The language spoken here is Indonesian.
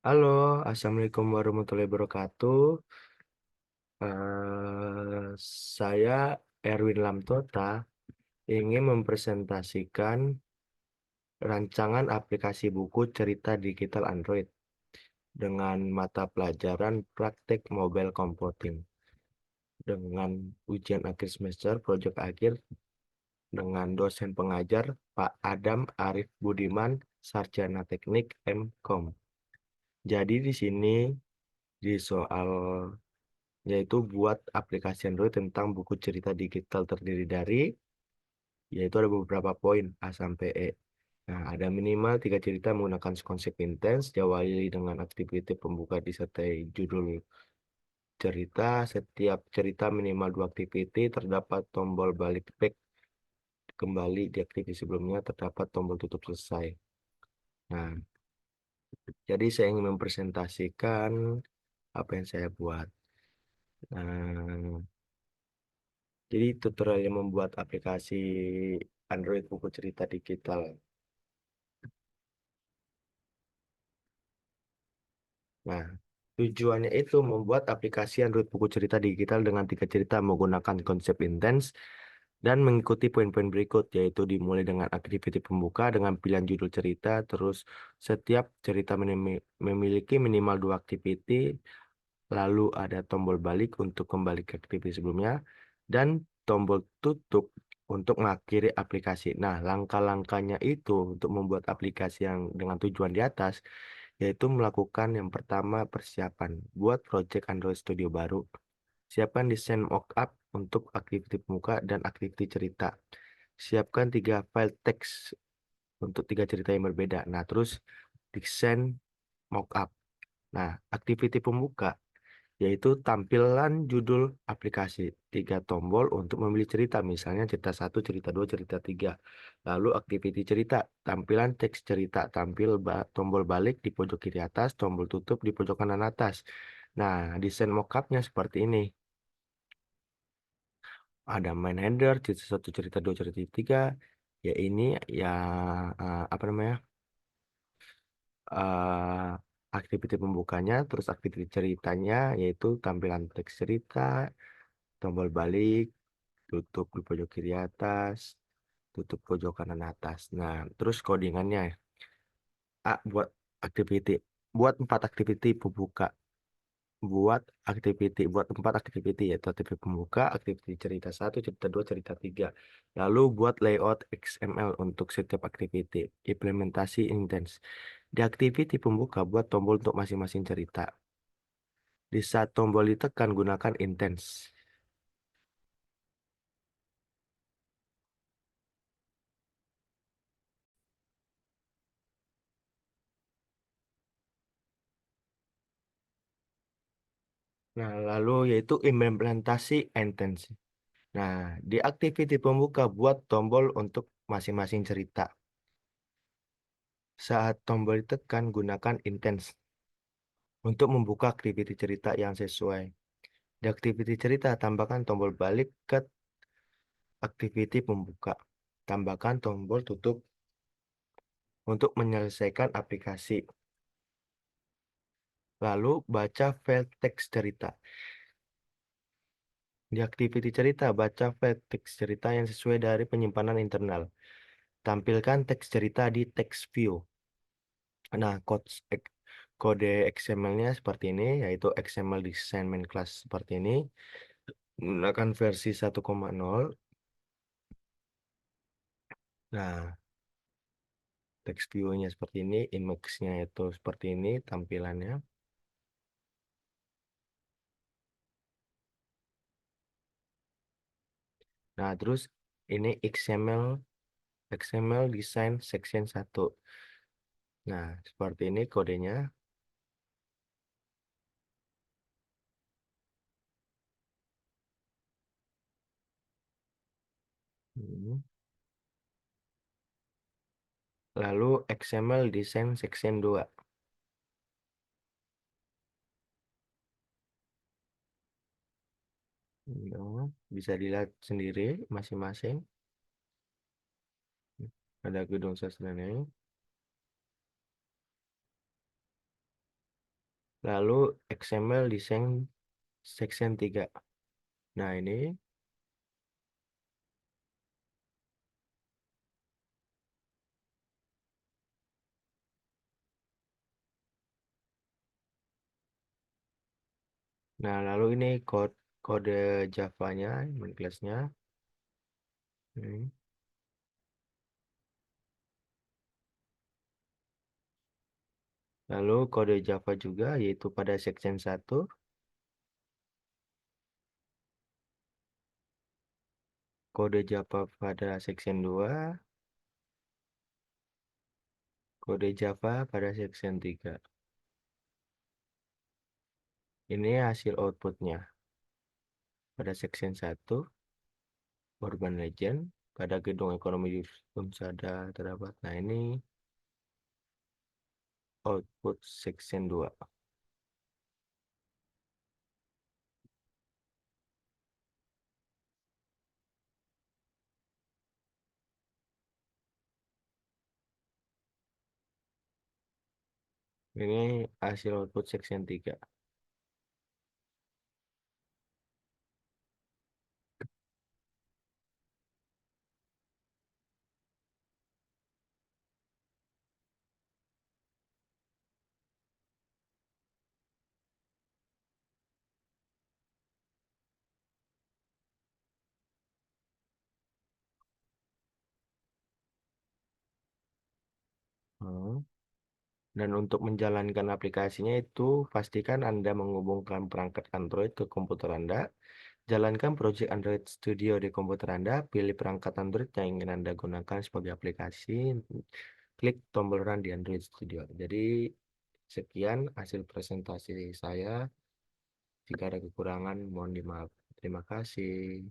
Halo, Assalamualaikum warahmatullahi wabarakatuh. Saya Erwin Lamtota ingin mempresentasikan rancangan aplikasi buku cerita digital Android dengan mata pelajaran praktek mobile computing dengan ujian akhir semester, proyek akhir dengan dosen pengajar Pak Adam Arif Budiman, Sarjana Teknik M.Com. Jadi di sini di soal yaitu buat aplikasi Android tentang buku cerita digital terdiri dari, yaitu ada beberapa poin A sampai E. Nah, ada minimal tiga cerita menggunakan konsep intens, diawali dengan aktiviti pembuka disertai judul cerita. Setiap cerita minimal dua aktiviti, terdapat tombol balik back kembali di aktiviti sebelumnya, terdapat tombol tutup selesai. Nah, jadi saya ingin mempresentasikan apa yang saya buat. Nah, jadi tutorial yang membuat aplikasi Android buku cerita digital. Nah, tujuannya itu membuat aplikasi Android buku cerita digital dengan tiga cerita menggunakan konsep intens dan mengikuti poin-poin berikut, yaitu dimulai dengan aktiviti pembuka dengan pilihan judul cerita, terus setiap cerita memiliki minimal dua aktiviti, lalu ada tombol balik untuk kembali ke aktiviti sebelumnya, dan tombol tutup untuk mengakhiri aplikasi. Nah, langkah-langkahnya itu untuk membuat aplikasi yang dengan tujuan di atas, yaitu melakukan yang pertama persiapan buat project Android Studio baru. Siapkan desain mockup untuk aktiviti pembuka dan aktiviti cerita. Siapkan tiga file teks untuk tiga cerita yang berbeda. Nah, terus desain mockup. Nah, aktiviti pembuka yaitu tampilan judul aplikasi, tiga tombol untuk memilih cerita, misalnya cerita satu, cerita dua, cerita tiga. Lalu aktiviti cerita, tampilan teks cerita, tombol balik di pojok kiri atas, tombol tutup di pojok kanan atas. Nah, desain mockupnya seperti ini. Ada main header, cerita satu, cerita dua, cerita tiga. Ya ini ya apa namanya? eh Aktiviti pembukanya, terus aktiviti ceritanya yaitu tampilan teks cerita, tombol balik, tutup di pojok kiri atas, tutup pojok kanan atas. Nah, terus codingannya buat aktiviti, buat empat aktiviti pembuka, buat empat aktiviti yaitu aktiviti pembuka, aktiviti cerita satu, cerita dua, cerita tiga. Lalu buat layout XML untuk setiap aktiviti, implementasi intens. Di aktiviti pembuka buat tombol untuk masing-masing cerita. Di saat tombol ditekan gunakan intens. Nah, lalu yaitu implementasi intens. Nah, di aktiviti pembuka buat tombol untuk masing-masing cerita. Saat tombol ditekan, gunakan intens untuk membuka aktiviti cerita yang sesuai. Di aktiviti cerita, tambahkan tombol balik ke aktiviti pembuka. Tambahkan tombol tutup untuk menyelesaikan aplikasi. Lalu, baca file teks cerita. Di aktiviti cerita, baca file teks cerita yang sesuai dari penyimpanan internal. Tampilkan teks cerita di text view. Nah, kode XML-nya seperti ini, yaitu XML Design Main Class seperti ini. Menggunakan versi 1.0. Nah, text view-nya seperti ini, image-nya itu seperti ini tampilannya. Nah, terus ini XML Design Section 1. Nah, seperti ini kodenya. Hmm. Lalu XML Design Section 2. Ya, bisa dilihat sendiri masing-masing. Ada gedung sastra ini. Lalu XML desain section 3. Nah, ini. Nah, lalu ini kode Java-nya, main kelasnya. Hmm. Lalu kode Java juga, yaitu pada section 1, kode Java pada section 2, kode Java pada section 3. Ini hasil outputnya. Pada section 1, Urban Legend. Pada gedung ekonomi di Unsada terdapat. Nah, ini output section 2. Ini hasil output section 3. Hmm. Dan untuk menjalankan aplikasinya itu, pastikan Anda menghubungkan perangkat Android ke komputer Anda. Jalankan project Android Studio di komputer Anda. Pilih perangkat Android yang ingin Anda gunakan sebagai aplikasi. Klik tombol Run di Android Studio. Jadi, sekian hasil presentasi saya. Jika ada kekurangan, mohon dimaaf. Terima kasih.